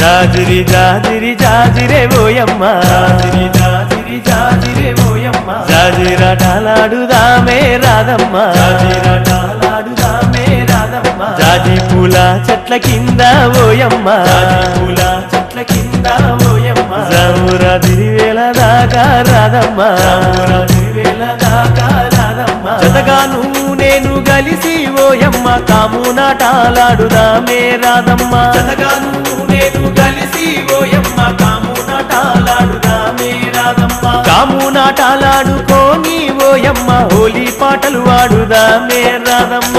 జాజిరి జాజిరి జాజిరే ఓయమ్మ జాజిరి జాజిరి జాజిరే ఓయమ్మ జాజిరాటలాడుదామే రాధమ్మ జాజిరాటలాడుదామే రాధమ్మ జాజి పూల చెట్ల కింద ఓయమ్మ జాజి పూల చెట్ల కింద ఓయమ్మ జామురా దిరివేళ దాకా రాధమ్మ జామురా దిరివేళ దాకా రాధమ్మ జతగాను నేను గలిసి ఓయమ్మ కామునాటాలాడుదామే రాధమ్మ జతగాను నేను గలిసి ఓయమ్మ కామునాటాలాడుదామే రాధమ్మ కామునాటాలాడుకోని ఓయమ్మ హోలీ పాటలు వాడుదామే రాధమ్మ.